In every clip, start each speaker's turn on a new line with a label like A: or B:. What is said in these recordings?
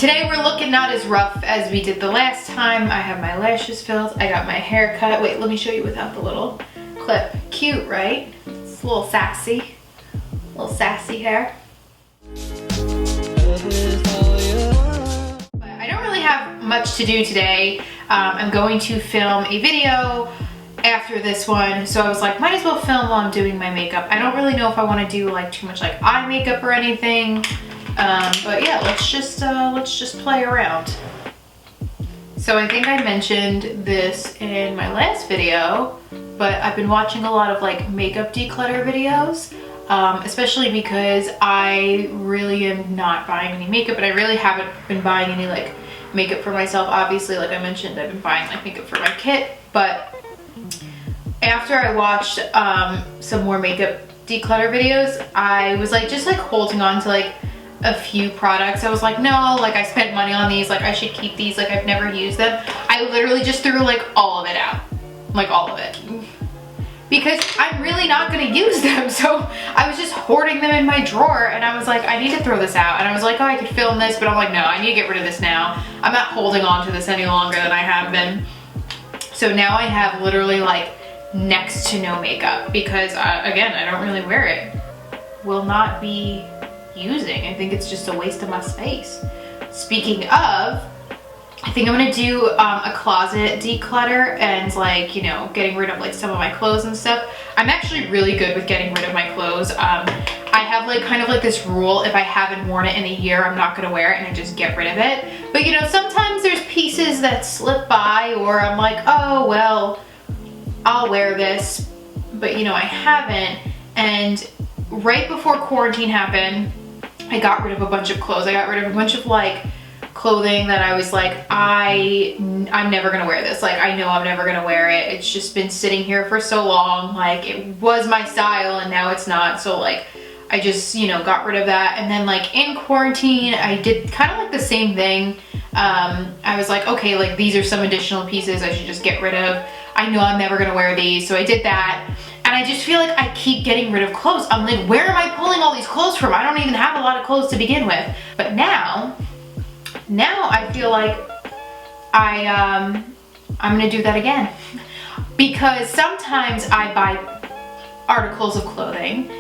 A: Today we're looking not as rough as we did the last time. I have my lashes filled. I got my hair cut. Wait, let me show you without the little clip. Cute, right? It's a little sassy. A little sassy hair. But I don't really have much to do today. I'm going to film a video after this one, so I was like, might as well film while I'm doing my makeup. I don't really know if I want to do like too much like eye makeup or anything, but yeah, let's just play around. So I think I mentioned this in my last video, but I've been watching a lot of like makeup declutter videos, especially because I really am not buying any makeup, and I really haven't been buying any like makeup for myself. Obviously, like I mentioned, I've been buying like makeup for my kit, but after I watched some more makeup declutter videos, I was like just like holding on to like a few products. I was like, no, like I spent money on these, like I should keep these, like I've never used them. I literally just threw like all of it out, like all of it, because I'm really not gonna use them. So I was just hoarding them in my drawer, and I was like, I need to throw this out. And I was like, oh, I could film this, but I'm like, no, I need to get rid of this now. I'm not holding on to this any longer than I have been. So now I have literally like next to no makeup because again, I don't really wear it. Will not be using. I think it's just a waste of my space. Speaking of, I think I'm gonna do a closet declutter and like, you know, getting rid of like some of my clothes and stuff. I'm actually really good with getting rid of my clothes. I have like kind of like this rule: if I haven't worn it in a year, I'm not gonna wear it, and I just get rid of it. But you know, sometimes there's pieces that slip by, or I'm like, oh well, I'll wear this, but you know, I haven't. And right before quarantine happened, I got rid of a bunch of clothes. I got rid of a bunch of like clothing that I was like, I'm never gonna wear this. Like, I know I'm never gonna wear it. It's just been sitting here for so long. Like, it was my style and now it's not. So like, I just, you know, got rid of that. And then like in quarantine, I did kind of like the same thing. I was like, okay, like these are some additional pieces I should just get rid of. I know I'm never gonna wear these, so I did that. And I just feel like I keep getting rid of clothes. I'm like, where am I pulling all these clothes from? I don't even have a lot of clothes to begin with. But now I feel like I'm gonna do that again. Because sometimes I buy articles of clothing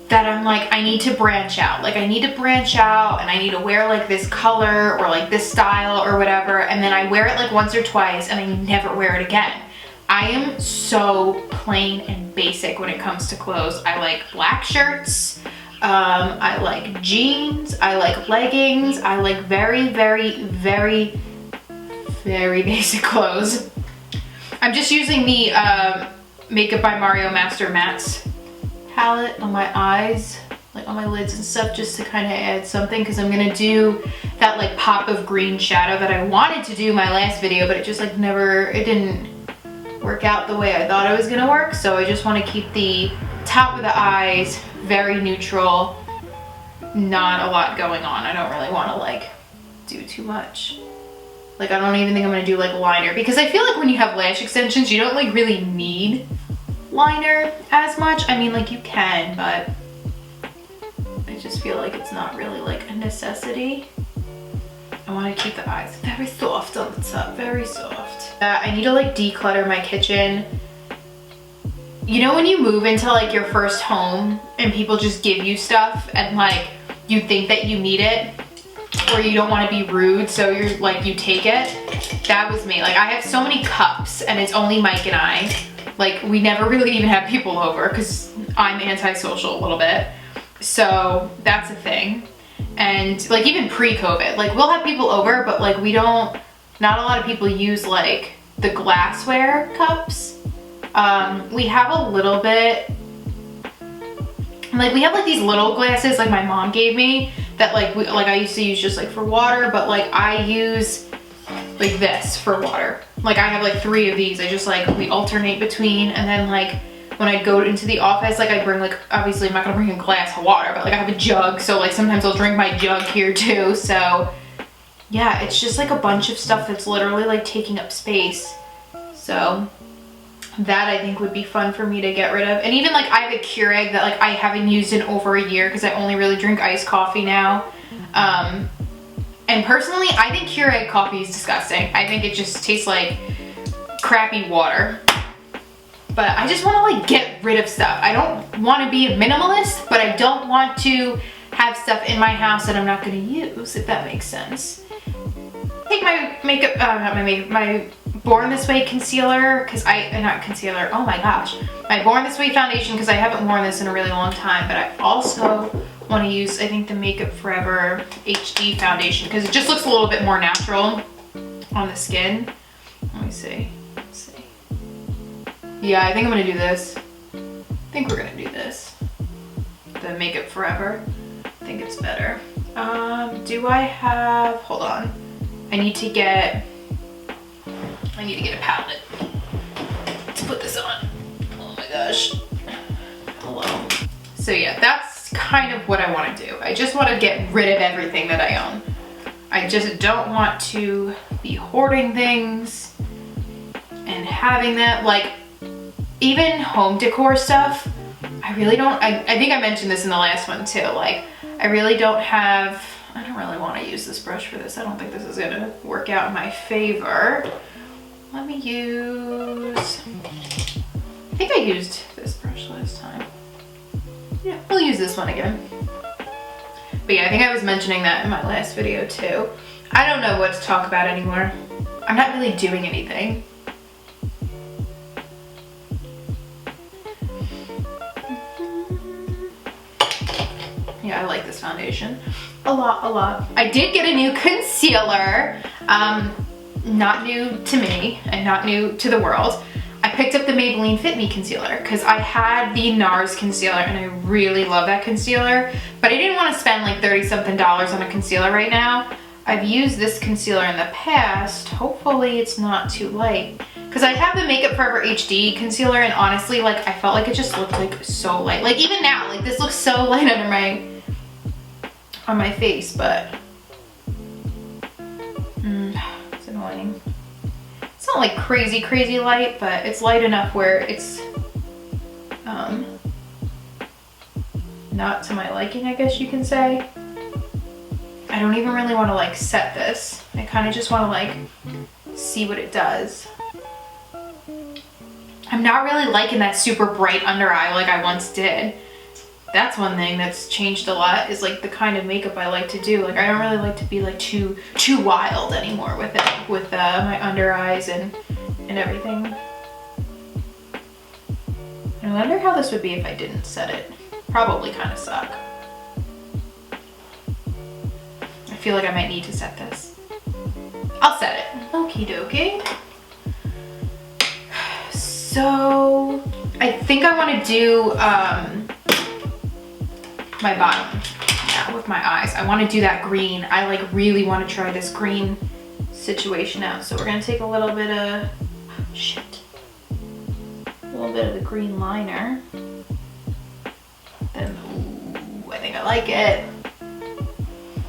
A: that I'm like, I need to branch out. Like I need to branch out and I need to wear like this color or like this style or whatever. And then I wear it like once or twice and I never wear it again. I am so plain and basic when it comes to clothes. I like black shirts, I like jeans, I like leggings, I like very, very, very, very basic clothes. I'm just using the Makeup by Mario Master Mattes palette on my eyes, like on my lids and stuff, just to kind of add something, because I'm gonna do that like pop of green shadow that I wanted to do my last video, but it just like it didn't work out the way I thought it was gonna work. So I just want to keep the top of the eyes very neutral, not a lot going on. I don't really want to like do too much. Like I don't even think I'm gonna do like liner, because I feel like when you have lash extensions, you don't like really need liner as much. I mean, like you can, but I just feel like it's not really like a necessity. I want to keep the eyes very soft on the top, very soft. I need to like declutter my kitchen. You know when you move into like your first home and people just give you stuff and like you think that you need it, or you don't want to be rude, so you're like, you take it? That was me. Like I have so many cups and it's only Mike and I. Like we never really even have people over because I'm antisocial a little bit. So that's a thing. And like even pre-COVID, like we'll have people over, but like not a lot of people use like the glassware cups. We have a little bit, like we have like these little glasses like my mom gave me that like I used to use just like for water, but like I use like this for water. Like I have like 3 of these. I just like, we alternate between, and then like when I go into the office, like I bring like, obviously I'm not gonna bring a glass of water, but like I have a jug, so like sometimes I'll drink my jug here too. So yeah, it's just like a bunch of stuff that's literally like taking up space. So that I think would be fun for me to get rid of. And even like I have a Keurig that like I haven't used in over a year because I only really drink iced coffee now. And personally, I think Keurig coffee is disgusting. I think it just tastes like crappy water. But I just want to like get rid of stuff. I don't want to be a minimalist, but I don't want to have stuff in my house that I'm not going to use, if that makes sense. Take my makeup, my Born This Way concealer, because not concealer, oh my gosh. My Born This Way foundation, because I haven't worn this in a really long time, but I also want to use, I think, the Makeup Forever HD foundation, because it just looks a little bit more natural on the skin. Let me see. Let's see. Yeah, I think I'm going to do this. I think we're going to do this. The Makeup Forever. I think it's better. Do I have, hold on. I need to get a palette to put this on. Oh my gosh. Hello. So yeah, that's kind of what I want to do. I just want to get rid of everything that I own. I just don't want to be hoarding things and having that, like, even home decor stuff. I really don't, I think I mentioned this in the last one too. Like, I don't really want to use this brush for this. I don't think this is going to work out in my favor. Let me use, I think I used this brush last time. Yeah, we'll use this one again. But yeah, I think I was mentioning that in my last video too. I don't know what to talk about anymore. I'm not really doing anything. Yeah, I like this foundation a lot. I did get a new concealer, not new to me and not new to the world. I picked up the Maybelline Fit Me Concealer because I had the NARS concealer and I really love that concealer, but I didn't want to spend like $30 something on a concealer right now. I've used this concealer in the past. Hopefully it's not too light, because I have the Makeup Forever HD concealer and honestly, like, I felt like it just looked like so light. Like even now, like this looks so light on my face, but it's annoying. It's not like crazy light, but it's light enough where it's not to my liking, I guess you can say. I don't even really want to like set this. I kind of just want to like see what it does. I'm not really liking that super bright under eye like I once did. That's one thing that's changed a lot, is like the kind of makeup I like to do. Like I don't really like to be like too wild anymore with it, with my under eyes and everything. I wonder how this would be if I didn't set it. Probably kind of suck. I feel like I might need to set this. I'll set it. Okie dokie. So I think I want to do my bottom now with my eyes. I want to do that green. I like really want to try this green situation out. So we're going to take a little bit of, a little bit of the green liner. Then, ooh, I think I like it.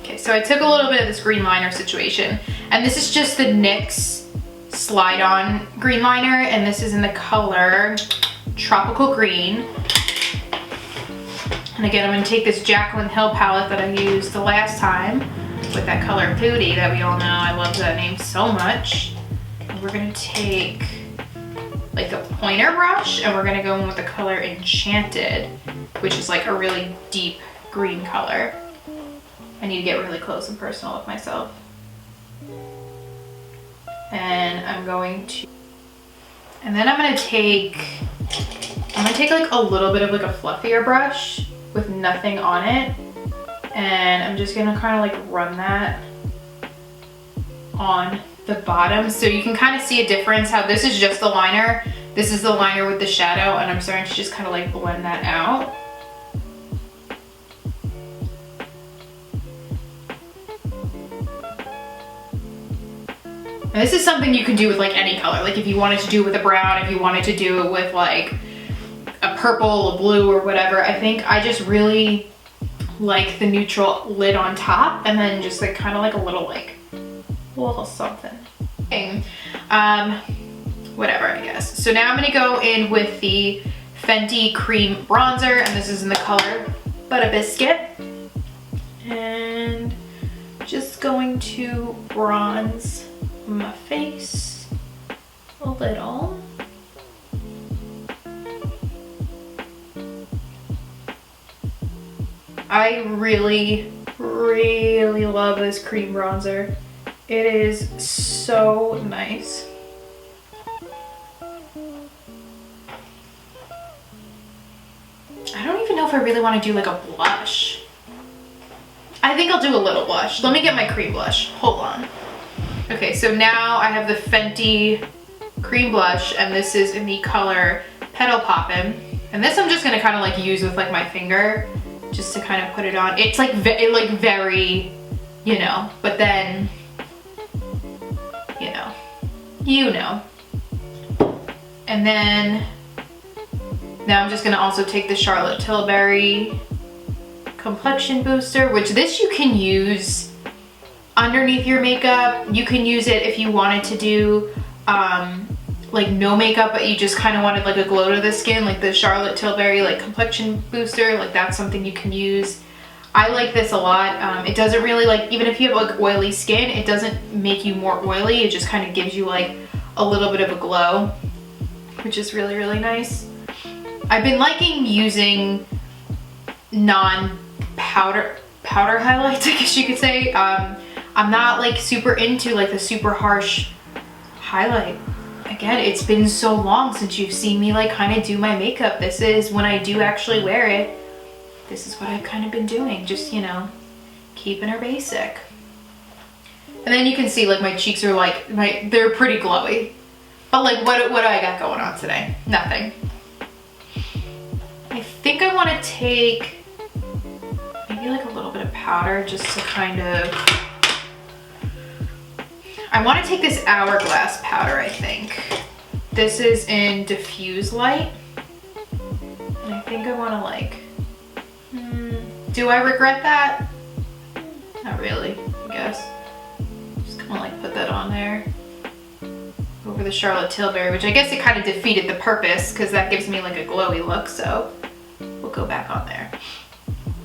A: Okay, so I took a little bit of this green liner situation, and this is just the NYX Slide On green liner, and this is in the color Tropical Green. And again, I'm going to take this Jaclyn Hill palette that I used the last time with that color Booty that we all know. I love that name so much. And we're going to take like a pointer brush, and we're going to go in with the color Enchanted, which is like a really deep green color. I need to get really close and personal with myself. And I'm going to take like a little bit of like a fluffier brush with nothing on it, and I'm just gonna kind of like run that on the bottom so you can kind of see a difference. How this is just the liner, this is the liner with the shadow, and I'm starting to just kind of like blend that out. And this is something you can do with like any color. Like if you wanted to do it with a brown, if you wanted to do it with like a purple, a blue, or whatever. I think I just really like the neutral lid on top, and then just like kind of like a little something. Whatever, I guess. So now I'm gonna go in with the Fenty Cream Bronzer, and this is in the color Butter Biscuit. And just going to bronze my face a little. I really, really love this cream bronzer. It is so nice. I don't even know if I really want to do like a blush. I think I'll do a little blush. Let me get my cream blush. Hold on. Okay, so now I have the Fenty cream blush, and this is in the color Petal Poppin'. And this I'm just gonna kind of like use with like my finger, just to kind of put it on. It's like very, you know, but then, you know. And then now I'm just gonna also take the Charlotte Tilbury Complexion Booster, which this you can use underneath your makeup. You can use it if you wanted to do like no makeup, but you just kind of wanted like a glow to the skin, like the Charlotte Tilbury like Complexion Booster. Like that's something you can use. I like this a lot. It doesn't really, like, even if you have like oily skin, it doesn't make you more oily. It just kind of gives you like a little bit of a glow, which is really, really nice. I've been liking using non-powder highlights, I guess you could say. I'm not like super into like the super harsh highlight. Again, it's been so long since you've seen me like kind of do my makeup. This is when I do actually wear it. This is what I've kind of been doing, just, you know, keeping her basic. And then you can see like my cheeks are like, they're pretty glowy. But like what do I got going on today? Nothing. I think I want to take maybe like a little bit of powder just to kind of, I want to take this Hourglass powder, I think. This is in Diffuse Light. And I think I want to like, do I regret that? Not really, I guess. Just kind of like put that on there. Over the Charlotte Tilbury, which I guess it kind of defeated the purpose because that gives me like a glowy look, so we'll go back on there.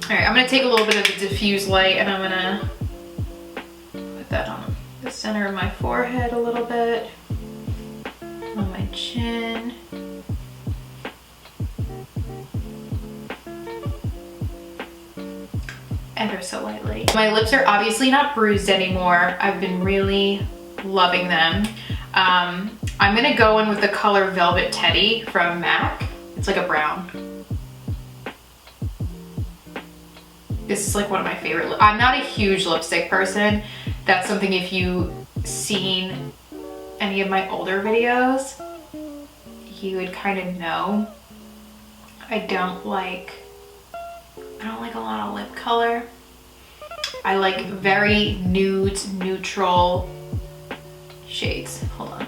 A: All right, I'm gonna take a little bit of the Diffuse Light and I'm gonna put that on the center of my forehead a little bit, on my chin. Ever so lightly. My lips are obviously not bruised anymore. I've been really loving them. I'm gonna go in with the color Velvet Teddy from MAC. It's like a brown. This is like one of my favorite. I'm not a huge lipstick person. That's something, if you've seen any of my older videos, you would kind of know. I don't like a lot of lip color. I like very nude, neutral shades. Hold on.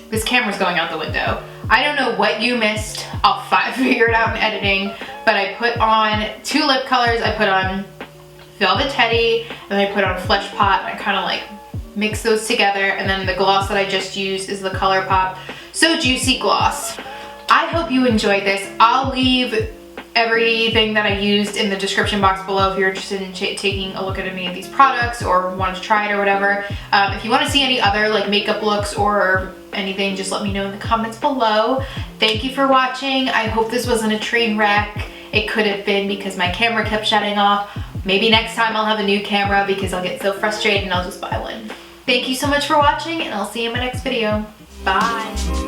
A: This camera's going out the window. I don't know what you missed. I'll figure it out in editing, but I put on 2 lip colors. I put on Velvet Teddy, and then I put on Flesh Pot. I kind of like mix those together, and then the gloss that I just used is the ColourPop So Juicy Gloss. I hope you enjoyed this. I'll leave everything that I used in the description box below if you're interested in taking a look at any of these products or want to try it or whatever. If you want to see any other like makeup looks or anything, just let me know in the comments below. Thank you for watching. I hope this wasn't a train wreck. It could have been because my camera kept shutting off. Maybe next time I'll have a new camera because I'll get so frustrated and I'll just buy one. Thank you so much for watching, and I'll see you in my next video. Bye.